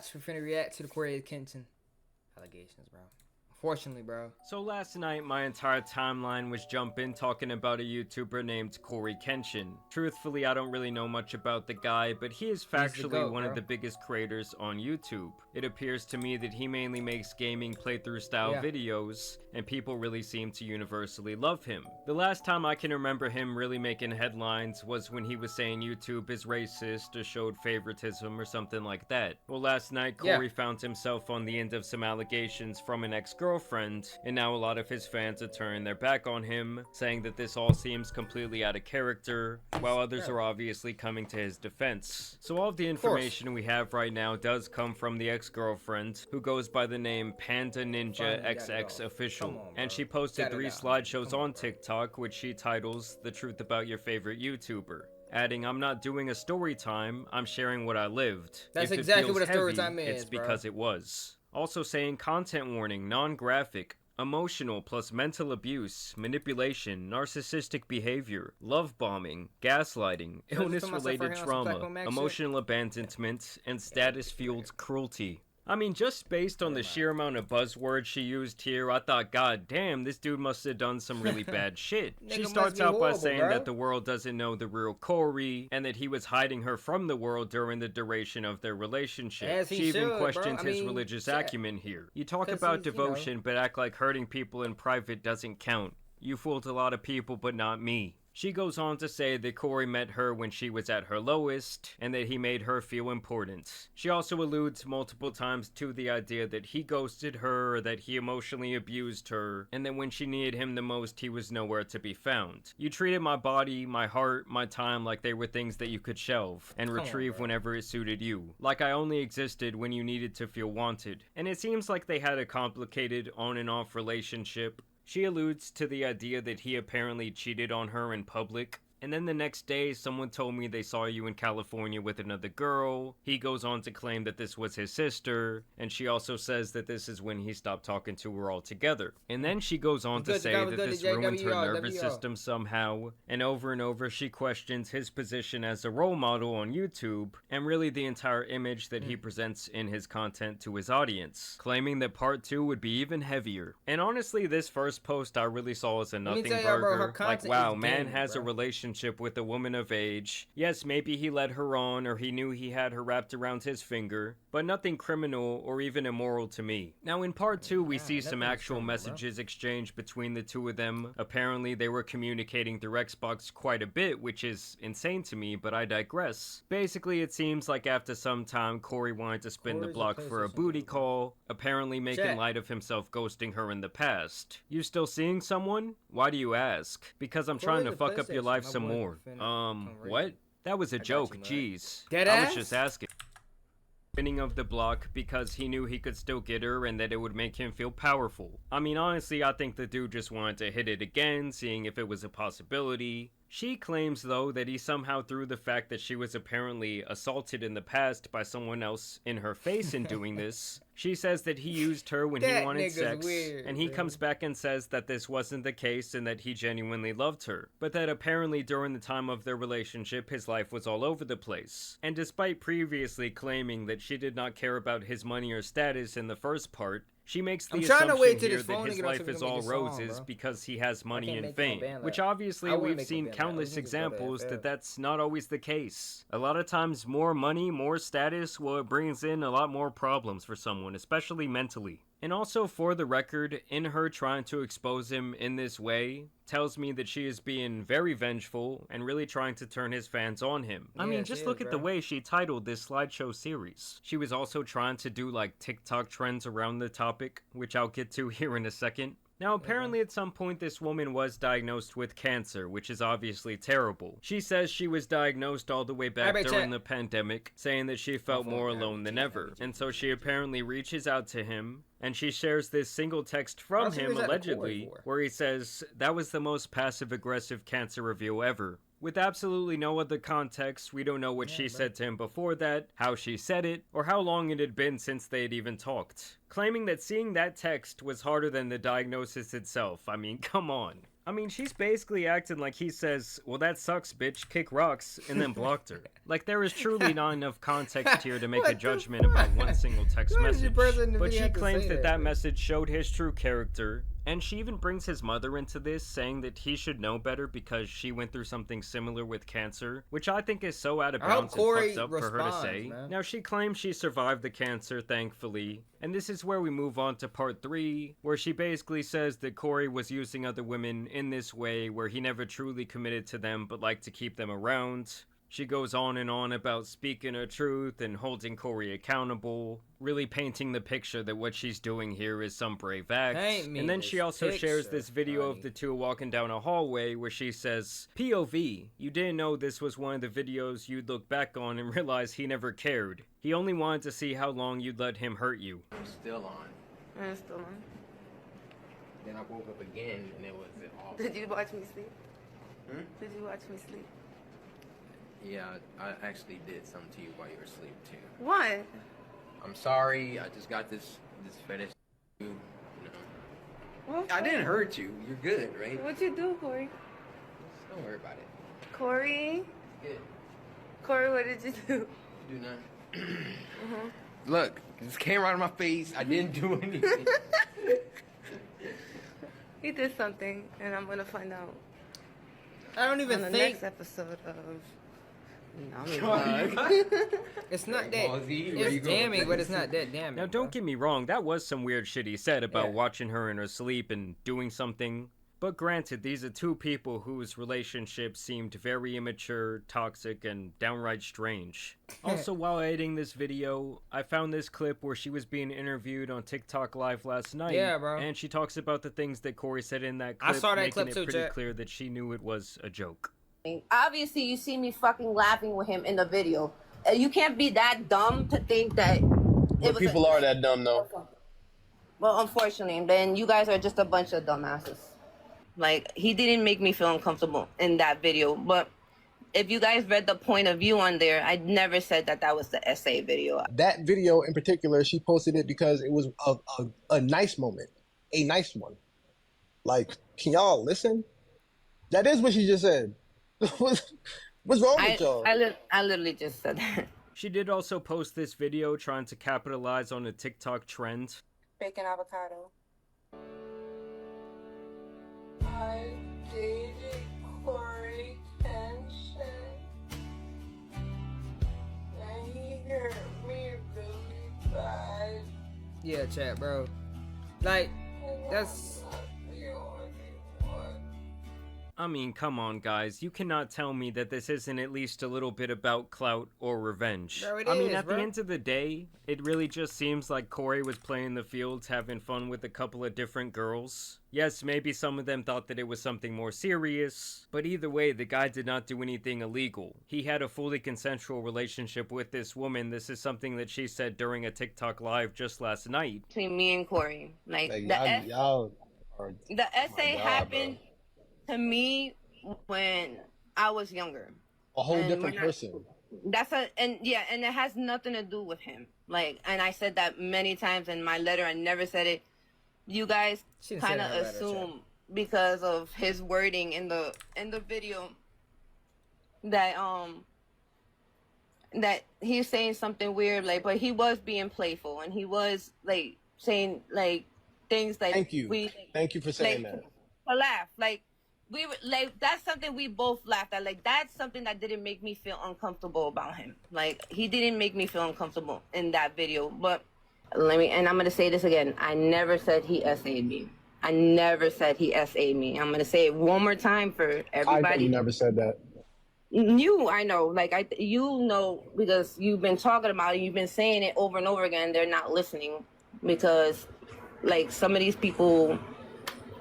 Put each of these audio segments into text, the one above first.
watch. We're finna react to the coryxkenshin allegations, bro. Unfortunately, bro. So last night, my entire timeline was jumping talking about a YouTuber named coryxkenshin. Truthfully, I don't really know much about the guy, but he is factually one of the biggest creators on YouTube. It appears to me that he mainly makes gaming playthrough style videos, and people really seem to universally love him. The last time I can remember him really making headlines was when he was saying YouTube is racist or showed favoritism or something like that. Well, last night, Cory found himself on the end of some allegations from an ex-girlfriend, and now a lot of his fans are turning their back on him, saying that this all seems completely out of character, while others are obviously coming to his defense. So all of the information we have right now does come from the ex-girlfriend, who goes by the name Panda Ninja XX Official, and she posted 3 slideshows on TikTok, which she titles "The Truth About Your Favorite YouTuber," adding, "I'm not doing a story time, I'm sharing what I lived. That's If exactly it feels what a story heavy, time is, it's because it was." Also saying, "Content warning, non-graphic, emotional plus mental abuse, manipulation, narcissistic behavior, love bombing, gaslighting, illness-related trauma, emotional abandonment, and status-fueled cruelty." I mean, just based on the sheer amount of buzzwords she used here, I thought, god damn, this dude must have done some really bad shit. She starts out by saying that the world doesn't know the real Cory, and that he was hiding her from the world during the duration of their relationship. She even questions his religious acumen here. You talk about devotion, but act like hurting people in private doesn't count. You fooled a lot of people, but not me. She goes on to say that Cory met her when she was at her lowest, and that he made her feel important. She also alludes multiple times to the idea that he ghosted her, or that he emotionally abused her, and that when she needed him the most, he was nowhere to be found. "You treated my body, my heart, my time like they were things that you could shelve, and retrieve whenever it suited you. Like I only existed when you needed to feel wanted." And it seems like they had a complicated on and off relationship. She alludes to the idea that he apparently cheated on her in public. And then the next day, someone told me they saw you in California with another girl. He goes on to claim that this was his sister, and she also says that this is when he stopped talking to her altogether. And then she goes on to say that this ruins her nervous system somehow, and over she questions his position as a role model on YouTube, and really the entire image that he presents in his content to his audience, claiming that part 2 would be even heavier. And honestly, this first post I really saw as a nothing burger. Like, wow, man has a relationship with a woman of age. Yes, maybe he led her on, or he knew he had her wrapped around his finger, but nothing criminal or even immoral to me. Now in part 2, we see some actual messages exchanged between the two of them. Apparently they were communicating through Xbox quite a bit, which is insane to me, but I digress. Basically, it seems like after some time, Cory wanted to spin the block for a booty call, apparently making light of himself ghosting her in the past. "You still seeing someone? Why do you ask?" "Because I'm trying to fuck up your life some more." What? That was a joke, jeez. I was just asking. Spinning of the block because he knew he could still get her and that it would make him feel powerful. I mean, honestly, I think the dude just wanted to hit it again, seeing if it was a possibility. She claims, though, that he somehow threw the fact that she was apparently assaulted in the past by someone else in her face in doing this. She says that he used her when he wanted sex, and he comes back and says that this wasn't the case and that he genuinely loved her, but that apparently during the time of their relationship, his life was all over the place. And despite previously claiming that she did not care about his money or status in the first part, she makes the assumption here that his life is all roses because he has money and fame, which obviously we've seen countless examples that that's not always the case. A lot of times more money, more status, well, it brings in a lot more problems for someone, especially mentally. And also, for the record, in her trying to expose him in this way, tells me that she is being very vengeful and really trying to turn his fans on him. I mean, just look at the way she titled this slideshow series. She was also trying to do like TikTok trends around the topic, which I'll get to here in a second. Now, apparently at some point this woman was diagnosed with cancer, which is obviously terrible. She says she was diagnosed all the way back during the pandemic, saying that she felt more alone than ever. And so she apparently reaches out to him, and she shares this single text from him, allegedly, where he says, "That was the most passive-aggressive cancer reveal ever." With absolutely no other context, we don't know what she said to him before that, how she said it, or how long it had been since they had even talked. Claiming that seeing that text was harder than the diagnosis itself. I mean, come on. I mean, she's basically acting like he says, well, that sucks, bitch, kick rocks, and then blocked her. Like, there is truly not enough context here to make a judgment about one single text message. But she claims that message showed his true character, and she even brings his mother into this, saying that he should know better because she went through something similar with cancer, which I think is so out of bounds and fucked up for her to say. Man. Now, she claims she survived the cancer, thankfully, and this is where we move on to part 3, where she basically says that Corey was using other women in this way where he never truly committed to them but liked to keep them around. She goes on and on about speaking her truth and holding Corey accountable, really painting the picture that what she's doing here is some brave act. And then she also shares this video of the two walking down a hallway where she says, POV, you didn't know this was one of the videos you'd look back on and realize he never cared. He only wanted to see how long you'd let him hurt you. I'm still on. I'm still on. Then I woke up again and it was awful. Did you watch me sleep? Hmm? Did you watch me sleep? Yeah, I actually did something to you while you were asleep too. What? I'm sorry. I just got this fetish. You know. What? I didn't hurt you. You're good, right? What'd you do, Corey? Just don't worry about it. Corey? It's good. Corey, what did you do? You do nothing. Look, this came right in my face. I didn't do anything. He did something, and I'm gonna find out. I don't even on the think next episode of. it's not that. It's damning, but it's not that damning. Now, don't get me wrong, that was some weird shit he said about watching her in her sleep and doing something. But granted, these are two people whose relationship seemed very immature, toxic, and downright strange. Also, while editing this video, I found this clip where she was being interviewed on TikTok Live last night. Yeah, bro. And she talks about the things that Corey said in that clip, I saw that making clip it too, pretty Jack. clear that she knew it was a joke. Obviously, you see me fucking laughing with him in the video. You can't be that dumb to think that. But people are that dumb, though. Well, unfortunately, then you guys are just a bunch of dumbasses. Like, he didn't make me feel uncomfortable in that video. But if you guys read the point of view on there, I never said that that was the essay video. That video in particular, she posted it because it was a nice moment. A nice one. Like, can y'all listen? That is what she just said. What's wrong with y'all? I literally just said that. She did also post this video trying to capitalize on a TikTok trend. Bacon avocado. I dated coryxkenshin, and he hurt me really bad. Yeah, chat, bro. Like, that's. I mean, come on, guys. You cannot tell me that this isn't at least a little bit about clout or revenge. Bro, it I mean, is, at bro. the end of the day, it really just seems like Corey was playing the fields, having fun with a couple of different girls. Yes, maybe some of them thought that it was something more serious, but either way, the guy did not do anything illegal. He had a fully consensual relationship with this woman. This is something that she said during a TikTok live just last night. Between me and Corey. Like y'all are, the essay God, happened to me when I was younger. a whole different person. And it has nothing to do with him. Like, and I said that many times in my letter. I never said it. You guys kind of assume because of his wording in the video that that he's saying something weird, like, but he was being playful and he was like saying like things like Thank you for saying like, that. To laugh, like we were like, that's something we both laughed at. Like, that's something that didn't make me feel uncomfortable about him. Like, he didn't make me feel uncomfortable in that video. But and I'm gonna say this again. I never said he SA'd me. I never said he SA'd me. I'm gonna say it one more time for everybody. You never said that. I know, like you know, because you've been talking about it, you've been saying it over and over again. They're not listening because, like, some of these people,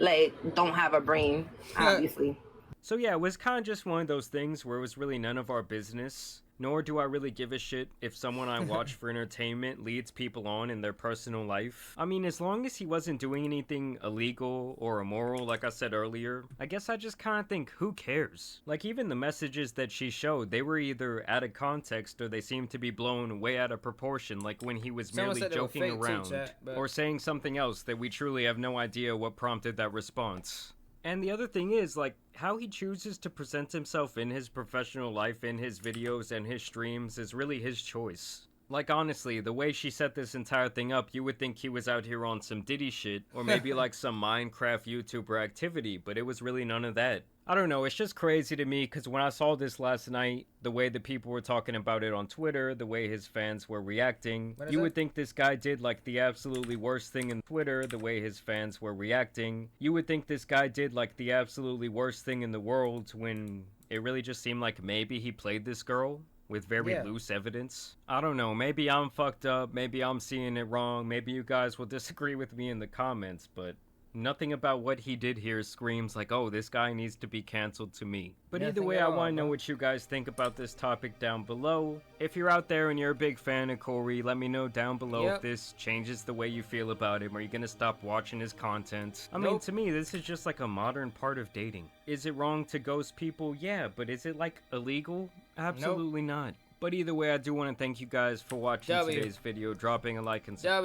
like, don't have a brain, obviously. So yeah, it was kind of just one of those things where it was really none of our business. Nor do I really give a shit if someone I watch for entertainment leads people on in their personal life. I mean, as long as he wasn't doing anything illegal or immoral, like I said earlier, I guess I just kind of think, who cares? Like, even the messages that she showed, they were either out of context or they seemed to be blown way out of proportion, like when he was merely joking around or saying something else that we truly have no idea what prompted that response. And the other thing is, like, how he chooses to present himself in his professional life, in his videos and his streams, is really his choice. Like, honestly, the way she set this entire thing up, you would think he was out here on some Diddy shit, or maybe like some Minecraft YouTuber activity, but it was really none of that. I don't know, it's just crazy to me, because when I saw this last night, the way the people were talking about it on Twitter, the way his fans were reacting, you would think this guy did like the absolutely worst thing in Twitter, the way his fans were reacting. You would think this guy did like the absolutely worst thing in the world, when it really just seemed like maybe he played this girl with very loose evidence. I don't know, maybe I'm fucked up, maybe I'm seeing it wrong, maybe you guys will disagree with me in the comments, but nothing about what he did here screams like, oh, this guy needs to be canceled to me. But either way, I want to know what you guys think about this topic down below. If you're out there and you're a big fan of Corey, let me know down below if this changes the way you feel about him. Are you gonna stop watching his content? I mean, to me, this is just like a modern part of dating. Is it wrong to ghost people? Yeah, but is it like illegal? Absolutely not. But either way, I do want to thank you guys for watching today's video, dropping a like and subscribe.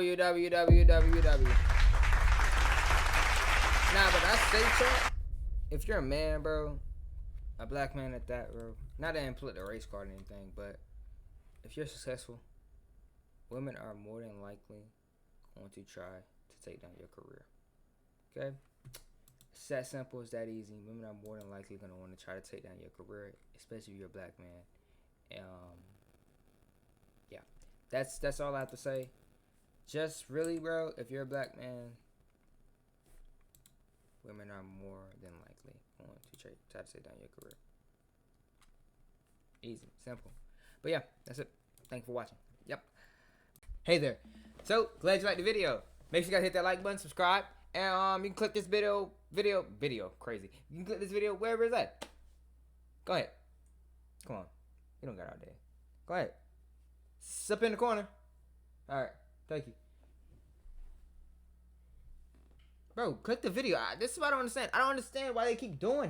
Nah, but I say, chat, if you're a man, bro, a black man at that, bro, not to implement the race card or anything, but if you're successful, women are more than likely going to try to take down your career. Okay? It's that simple, it's that easy. Women are more than likely going to want to try to take down your career, especially if you're a black man. Yeah, that's all I have to say. Just really, bro, if you're a black man, women are more than likely going to try to take down your career. Easy, simple. But yeah, that's it. Thank you for watching. Yep. Hey there. So, glad you liked the video. Make sure you guys hit that like button, subscribe, and you can click this video, crazy. You can click this video wherever it's at. Go ahead. Come on. You don't got all day. Go ahead. It's up in the corner. Alright, thank you. Bro, click the video. This is what I don't understand. I don't understand why they keep doing this.